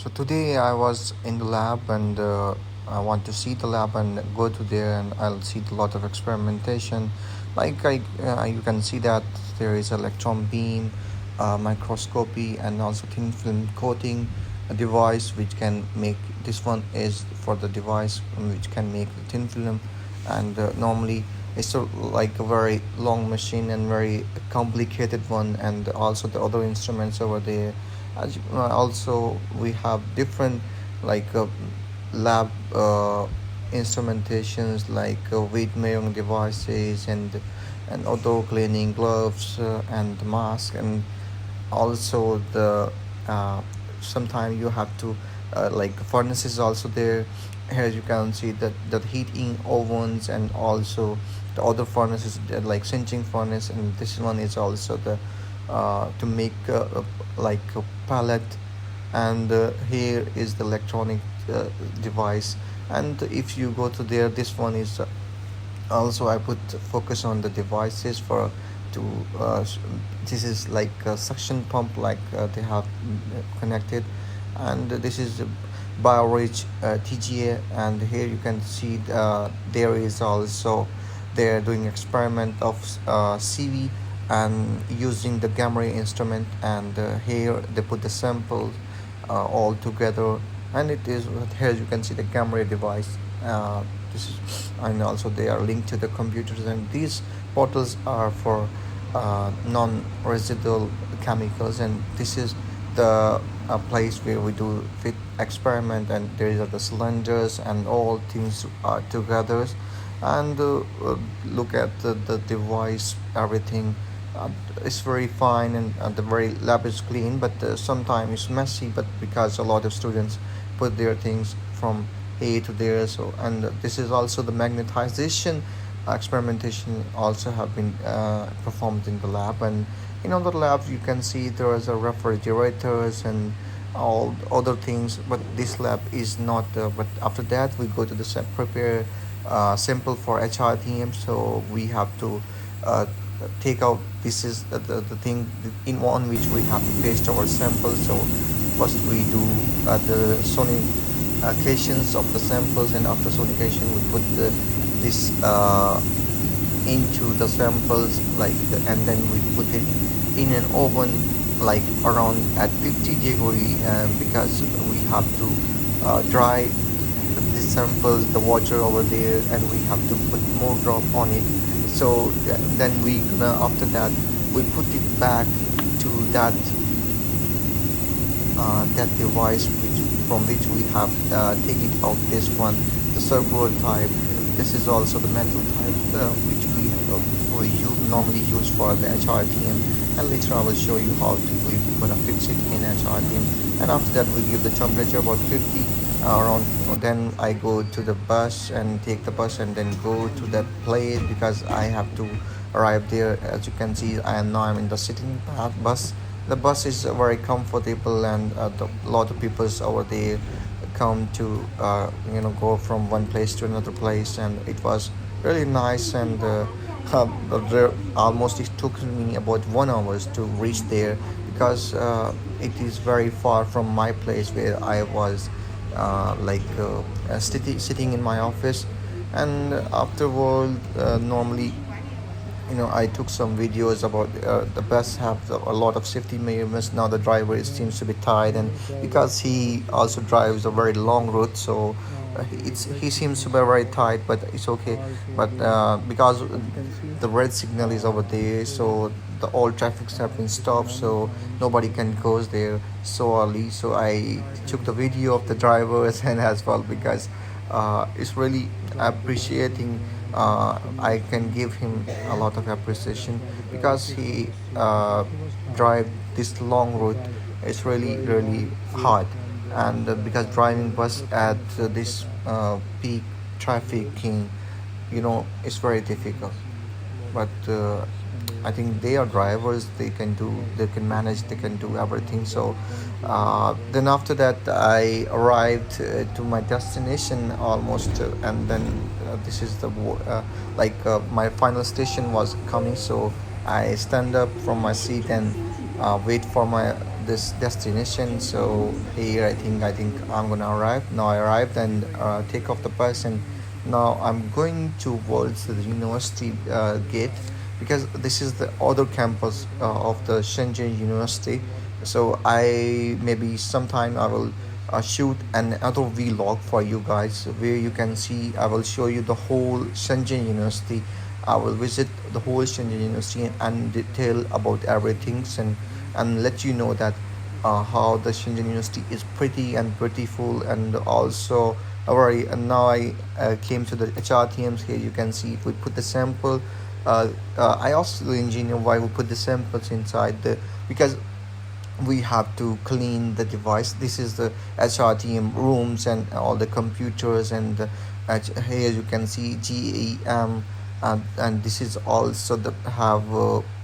So today I was in the lab and I want to see the lab and go to there and I'll see a lot of experimentation. You can see that there is electron beam, microscopy, and also thin film coating, a device which can make. This one is for the device which can make the thin film, and normally it's like a very long machine and very complicated one, and also the other instruments over there. Also we have different like lab instrumentations like weight measuring devices and auto cleaning gloves and mask, and also the sometimes you have to like furnaces also there. Here you can see that the heating ovens and also the other furnaces like singeing furnace, and this one is also the to make like a pallet, and here is the electronic device. And if you go to there, this one is also I put focus on the devices for to this is like a suction pump, like they have connected, and this is BioRich TGA, and here you can see there is also they're doing experiment of CV and using the gamma ray instrument, and here they put the samples all together, and it is here you can see the gamma ray device. This is, and also they are linked to the computers, and these bottles are for non-residual chemicals, and this is the place where we do fit experiment, and there are the cylinders and all things are together, and look at the device, everything it's very fine, and the very lab is clean, but sometimes it's messy, but because a lot of students put their things from A to there. So, and this is also the magnetization experimentation also have been performed in the lab, and in other labs you can see there is a refrigerators and all other things, but this lab is not but after that we go to the prepare sample for HRTEM, so we have to uh, take out. This is the thing in on which we have to paste our samples. So first we do the sonications of the samples, and after sonication we put this into the samples, like, and then we put it in an oven like around at 50 degree, because we have to dry the samples, the water over there, and we have to put more drop on it. So then we after that we put it back to that that device from which we have taken out this one, the circular type. This is also the metal type which we normally use for the HRTM, and later I will show you how to we gonna fix it in HRTM. And after that we give the temperature about 50 around. Then I go to the bus and take the bus and then go to that place because I have to arrive there. As you can see, I'm in the sitting bus. The bus is very comfortable, and a lot of people over there come to go from one place to another place, and it was really nice. And almost it took me about 1 hour to reach there, because it is very far from my place where I was sitting in my office. And afterward, normally, I took some videos about the bus have a lot of safety measurements. Now the driver seems to be tired, and because he also drives a very long route, so he seems to be very tight, but it's okay. But because the red signal is over there, so the all traffics have been stopped, so nobody can go there so early. So I took the video of the drivers and as well, because it's really appreciating. I can give him a lot of appreciation because he drive this long route. It's really hard, and because driving bus at this peak trafficking, it's very difficult. But I think they are drivers. They can manage. They can do everything. So then after that, I arrived to my destination almost, and then this is the my final station was coming. So I stand up from my seat and wait for my this destination. So here I think I'm gonna arrive. Now I arrived and take off the bus, and now I'm going towards the university gate, because this is the other campus of the Shenzhen University. So I maybe sometime I will shoot another vlog for you guys where you can see, I will show you the whole Shenzhen University. I will visit the whole Shenzhen University and detail about everything, and let you know that how the Shenzhen University is pretty and beautiful. And also alright, and now I came to the HRTMs. Here you can see if we put the sample, I asked the engineer why we put the samples inside the, because we have to clean the device. This is the HRTM rooms and all the computers, and here you can see GEM, and this is also the have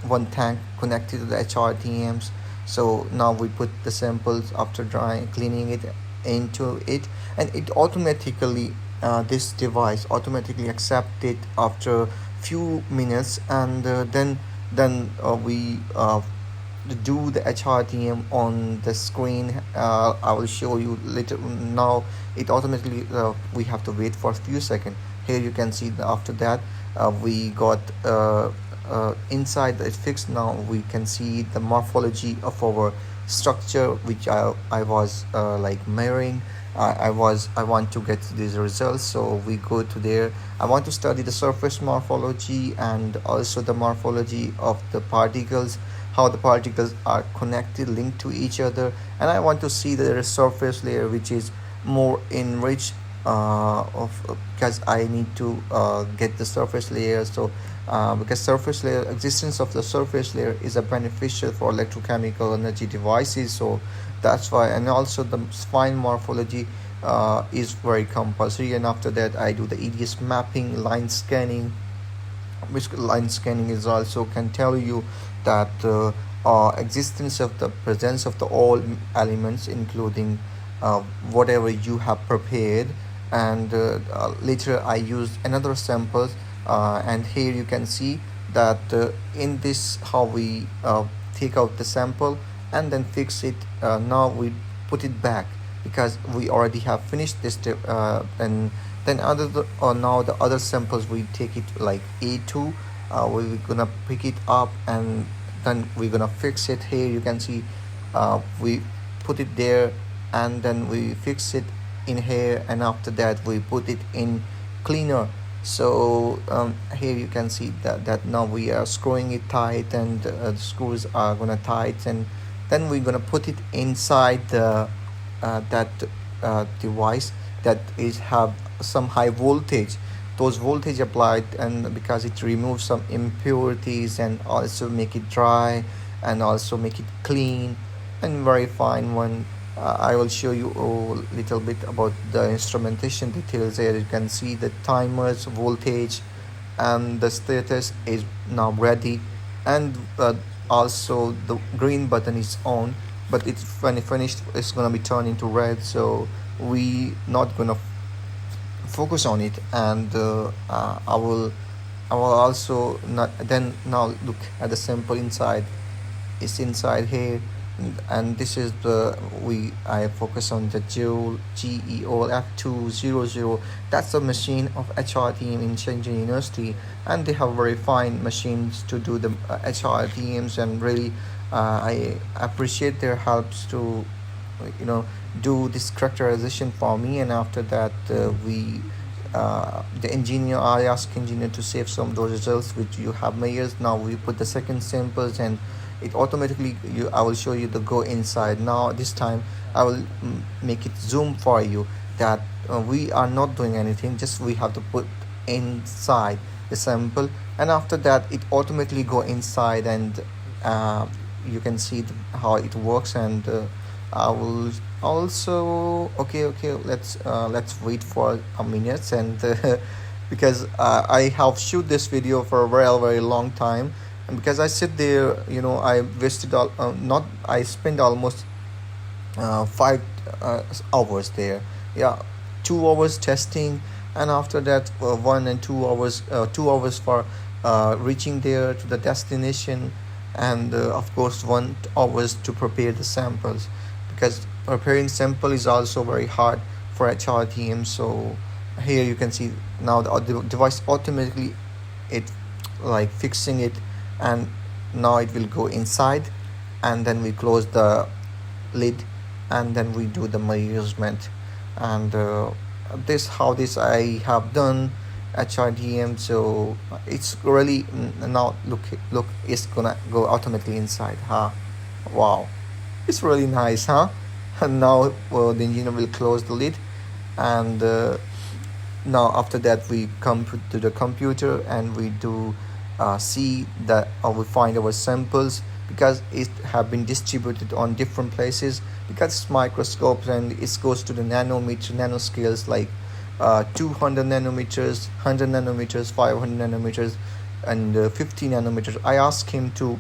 one tank connected to the HRTMs. So now we put the samples after drying, cleaning it into it, and it automatically this device automatically accept it after few minutes, and then we do the HRTM on the screen. I will show you later. Now it automatically we have to wait for a few seconds. Here you can see after that we got inside it fixed. Now we can see the morphology of our structure, which I was like mirroring. I want to get these results, so we go to there. I want to study the surface morphology and also the morphology of the particles, how the particles are connected, linked to each other. And I want to see the surface layer, which is more enriched of because I need to get the surface layer. So because surface layer, existence of the surface layer is a beneficial for electrochemical energy devices, so that's why. And also the fine morphology is very compulsory. And after that I do the EDS mapping, line scanning, which line scanning is also can tell you that existence of the presence of the all elements, including whatever you have prepared. And later I used another samples, and here you can see that in this how we take out the sample and then fix it. Now we put it back because we already have finished this and then now the other samples we take it like A2. We're gonna pick it up and then we're gonna fix it. Here you can see we put it there and then we fix it in here, and after that we put it in cleaner. So here you can see that now we are screwing it tight, and the screws are gonna tight, and then we're gonna put it inside the that device that is have some high voltage, those voltage applied, and because it removes some impurities and also make it dry and also make it clean and very fine one. I will show you a little bit about the instrumentation details. Here you can see the timers, voltage, and the status is now ready, and also the green button is on, but it's when it finished it's gonna be turned into red, so we not gonna focus on it. And I will also not then now look at the sample inside. It's inside here, and this is the I focus on the GEOF200. That's the machine of HRTM in Shenzhen University, and they have very fine machines to do the HRTMs, and really I appreciate their helps to do this characterization for me. And after that I ask engineer to save some of those results which you have measured. Now we put the second samples, and it automatically I will show you the go inside. Now this time I will make it zoom for you that we are not doing anything, just we have to put inside the sample, and after that it automatically go inside, and you can see how it works. And I will also okay, let's wait for a minute, and because I have shoot this video for a very long time, and because I sit there, I wasted not I spent almost 5 hours there. Yeah, 2 hours testing, and after that 1 and 2 hours 2 hours for reaching there to the destination. and of course 1 hours to prepare the samples, because preparing sample is also very hard for HRTM. So here you can see now the device automatically it like fixing it, and now it will go inside, and then we close the lid, and then we do the measurement. And this how this I have done HRDM. So it's really now look it's gonna go automatically inside, huh? Wow, it's really nice, huh? And now the engineer will close the lid, and now after that we come to the computer and we do see that, or we find our samples, because it have been distributed on different places, because it's microscopes and it goes to the nanometer nanoscales, like 200 nanometers, 100 nanometers, 500 nanometers, and 50 nanometers. I asked him to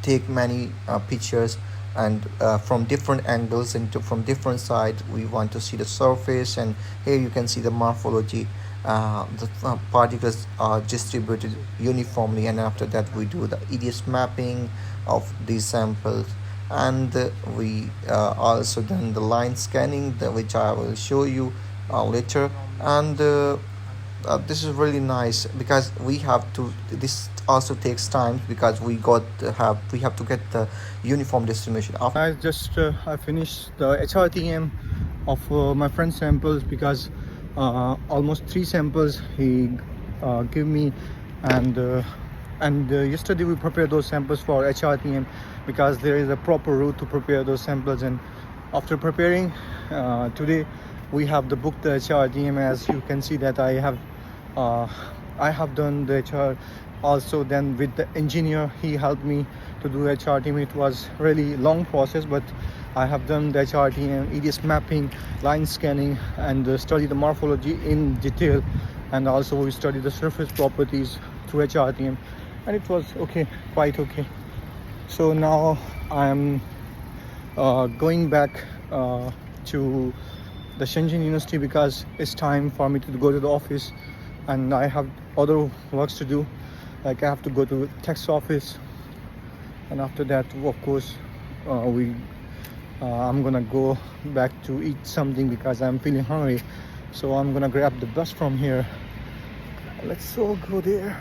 take many pictures, and from different angles and from different sides we want to see the surface. And here you can see the morphology, the particles are distributed uniformly, and after that we do the EDS mapping of these samples. And we also done the line scanning, which I will show you later. And this is really nice, because we have to, this also takes time, because we have to get the uniform distribution after. I finished the HRTM of my friend's samples, because almost 3 samples he gave me. And yesterday we prepared those samples for HRTM, because there is a proper route to prepare those samples. And after preparing today, we have the book the HRTM. As you can see that I have done the HR also. Then with the engineer, he helped me to do HRTM. It was really long process, but I have done the HRTM, EDS mapping, line scanning, and study the morphology in detail. And also we study the surface properties through HRTM, and it was okay, quite okay. So now I'm going back to the Shenzhen University, because it's time for me to go to the office, and I have other works to do, like I have to go to tax office. And after that, of course, I'm gonna go back to eat something, because I'm feeling hungry. So I'm gonna grab the bus from here. Let's all go there.